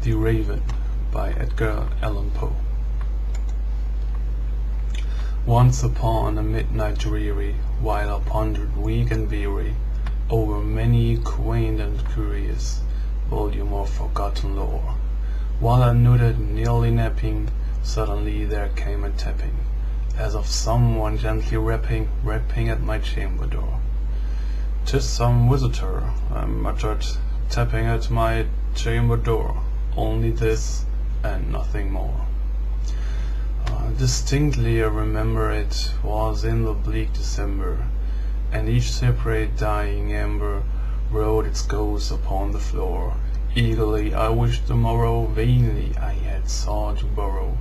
The Raven by Edgar Allan Poe. Once upon a midnight dreary, while I pondered weak and weary over many quaint and curious volume of forgotten lore, while I nodded nearly napping, suddenly there came a tapping, as of someone gently rapping at my chamber door. "'Tis some visitor," I muttered, tapping at my chamber door. Only this and nothing more. Distinctly I remember it was in the bleak December, and each separate dying ember wrote its ghost upon the floor. Eagerly I wished the morrow, vainly I had sought to borrow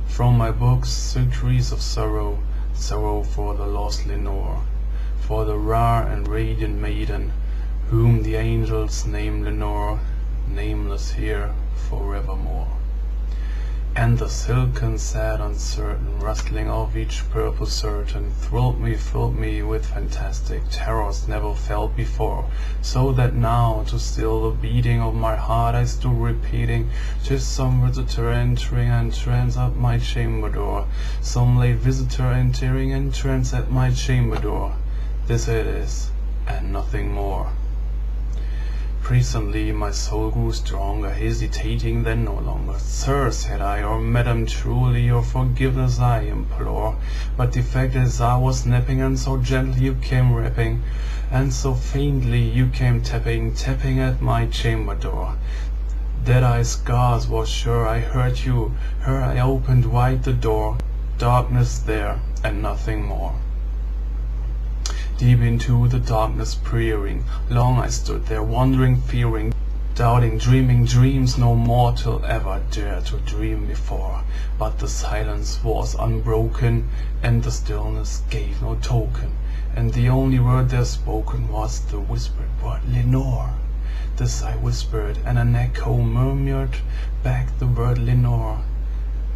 from my books centuries of sorrow, sorrow for the lost Lenore, for the rare and radiant maiden whom the angels name Lenore, nameless here forevermore. And the silken, sad, uncertain rustling of each purple certain filled me with fantastic terrors never felt before, so that now, to still the beating of my heart, I stood repeating, "'Tis some visitor entering entrance at my chamber door, some late visitor entering entrance at my chamber door. This it is, and nothing more." Presently my soul grew stronger, hesitating then no longer. "Sir," said I, "or madam, truly your forgiveness I implore. But the fact is I was napping, and so gently you came rapping, and so faintly you came tapping at my chamber door, that I scarce was sure I heard you. Ere I opened wide the door, darkness there and nothing more." Deep into the darkness peering, long I stood there, wondering, fearing, doubting, dreaming dreams no mortal ever dared to dream before. But the silence was unbroken, and the stillness gave no token, and the only word there spoken was the whispered word "Lenore." This I whispered, and an echo murmured back the word "Lenore."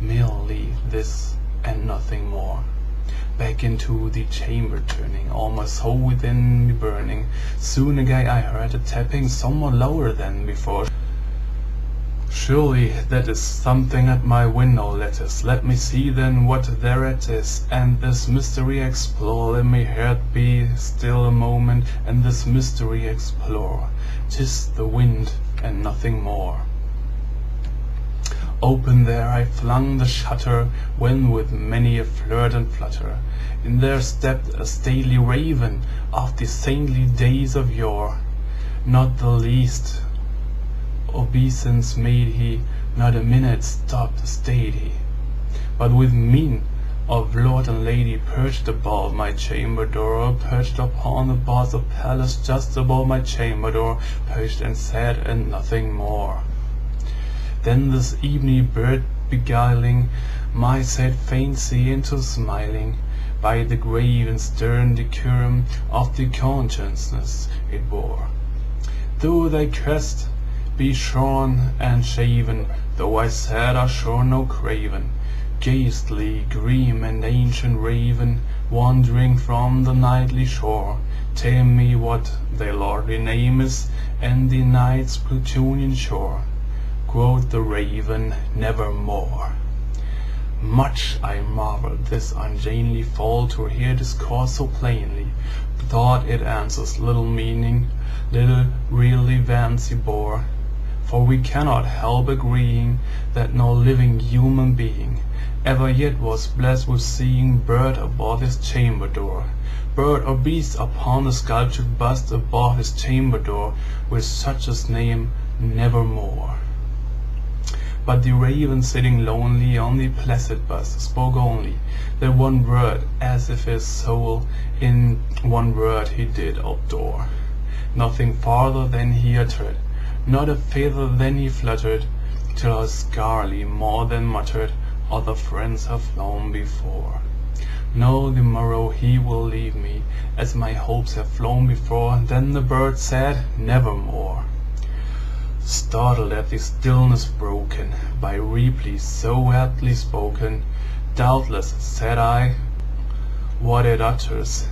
Merely this and nothing more. Back into the chamber turning, all my soul within me burning. Soon again I heard a tapping, somewhat louder than before. "Surely that is something at my window lattice. Let me see then what thereat is, and this mystery explore. Let me hear it be still a moment, and this mystery explore. 'Tis the wind and nothing more." Open there I flung the shutter, when with many a flirt and flutter in there stepped a stately raven of the saintly days of yore. Not the least obeisance made he, not a minute stayed he, but with mien of lord and lady perched above my chamber door, perched upon the boss of palace just above my chamber door, perched and said and nothing more. Then this evening bird beguiling my sad fancy into smiling, by the grave and stern decorum of the consciousness it bore. "Though thy crest be shorn and shaven, though I said I shore no craven, ghastly, grim, and ancient raven, wandering from the nightly shore, tell me what thy lordly name is, and the night's Plutonian shore." Quoth the raven, "Nevermore." Much I marveled this ungainly fowl to hear discourse so plainly, thought it answers little meaning, little really fancy bore. For we cannot help agreeing that no living human being ever yet was blessed with seeing bird above his chamber door, bird or beast upon the sculptured bust above his chamber door, with such as name Nevermore. But the raven, sitting lonely on the placid bust, spoke only that one word, as if his soul in one word he did outdoor. Nothing farther than he uttered, not a feather than he fluttered, till I scarcely more than muttered, "Other friends have flown before. No, the morrow he will leave me, as my hopes have flown before." Then the bird said, "Nevermore." Startled at the stillness broken by reply so aptly spoken, "Doubtless," said I, "what it utters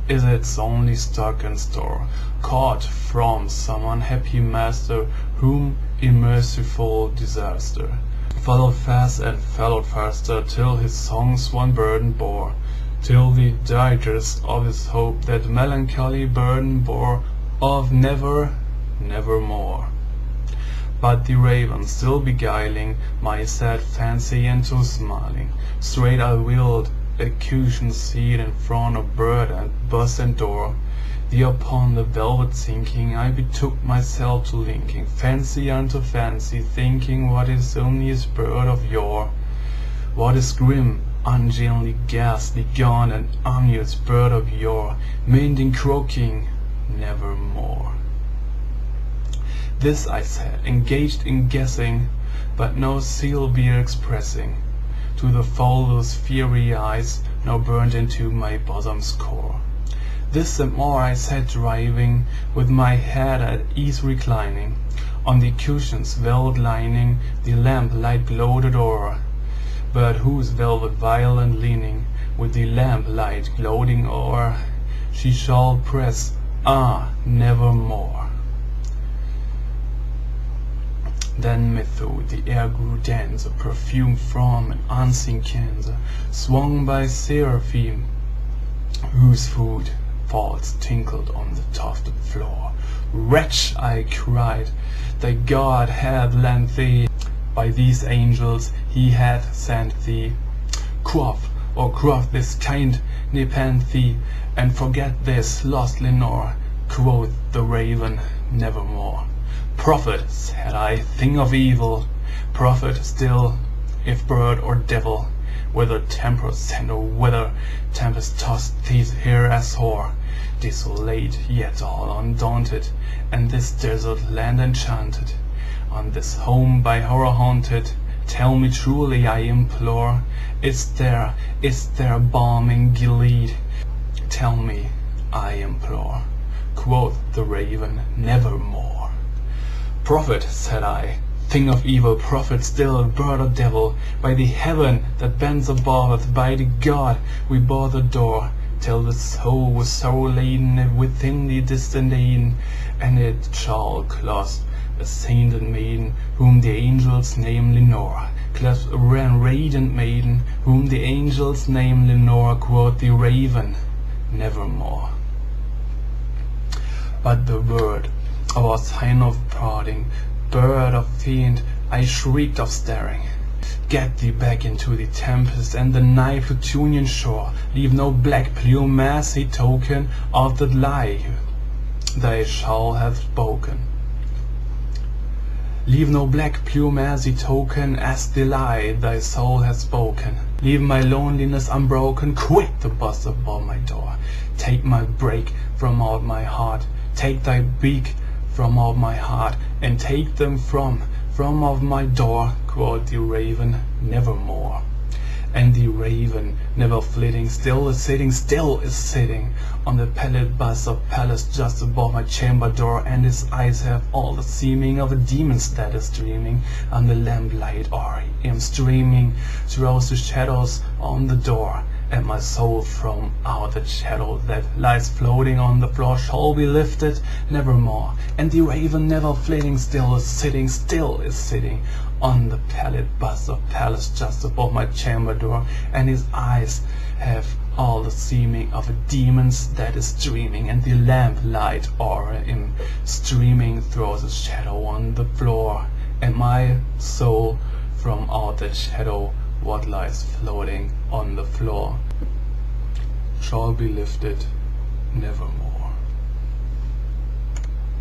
is its only stock and store, caught from some unhappy master, whom in merciful disaster followed fast and followed faster, till his songs one burden bore, till the digest of his hope that melancholy burden bore of never, nevermore. But the raven, still beguiling my sad fancy into smiling, straight I wheeled a cushion seat in front of bird and bus and door. Thee upon the velvet sinking, I betook myself to linking fancy unto fancy, thinking what is onliest bird of yore, what is grim, ungainly, ghastly, gaunt and unamused bird of yore, mending, croaking, nevermore. This I said, engaged in guessing, but no seal beer expressing to the foul those fiery eyes, now burned into my bosom's core. This and more I said, driving, with my head at ease reclining, on the cushion's velvet lining, the lamp light gloated o'er, but whose velvet violent leaning, with the lamp light gloating o'er, she shall press, nevermore. Then methought the air grew dense, a perfume from an unseen cancer, swung by seraphim, whose foot falls tinkled on the tufted floor. Wretch, I cried, thy God hath lent thee, by these angels he hath sent thee. Quaff this kind nepenthe, and forget this lost Lenore, quoth the raven, nevermore. Prophet, said I, thing of evil, prophet still, if bird or devil, whether tempest sent or whether tempest tossed these here as hoar, desolate yet all undaunted, and this desert land enchanted, on this home by horror haunted, tell me truly, I implore, is there balm in Gilead? Tell me, I implore. Quoth the raven, nevermore. Prophet, said I, thing of evil, prophet still, bird or devil, by the heaven that bends above, by the God we bore the door, till the soul was so laden within the distant Eden, and it shall clasp a sainted maiden, whom the angels name Lenore, clasp a radiant maiden, whom the angels name Lenore, quoth the raven, nevermore. But the word of our sign of parting, bird of fiend, I shrieked of staring. Get thee back into the tempest and the nigh Plutonian shore, leave no black plume as a token of that lie they shall have spoken. Leave no black plume as a token as the lie thy soul has spoken. Leave my loneliness unbroken, quit the bus above my door. Take my break from out my heart, take thy beak from out my heart, and take them from of my door, quoth the raven, nevermore. And the raven, never flitting, still is sitting on the pallid bus of palace just above my chamber door, and his eyes have all the seeming of a demon's that is dreaming, and the lamplight o'er him streaming throws the shadows on the door, and my soul from out the shadow that lies floating on the floor shall be lifted nevermore. And the raven, never flitting, still is sitting on the pallid bust of palace just above my chamber door, and his eyes have all the seeming of a demon's that is dreaming, and the lamplight o'er him streaming throws a shadow on the floor, and my soul from out that shadow what lies floating on the floor shall be lifted nevermore.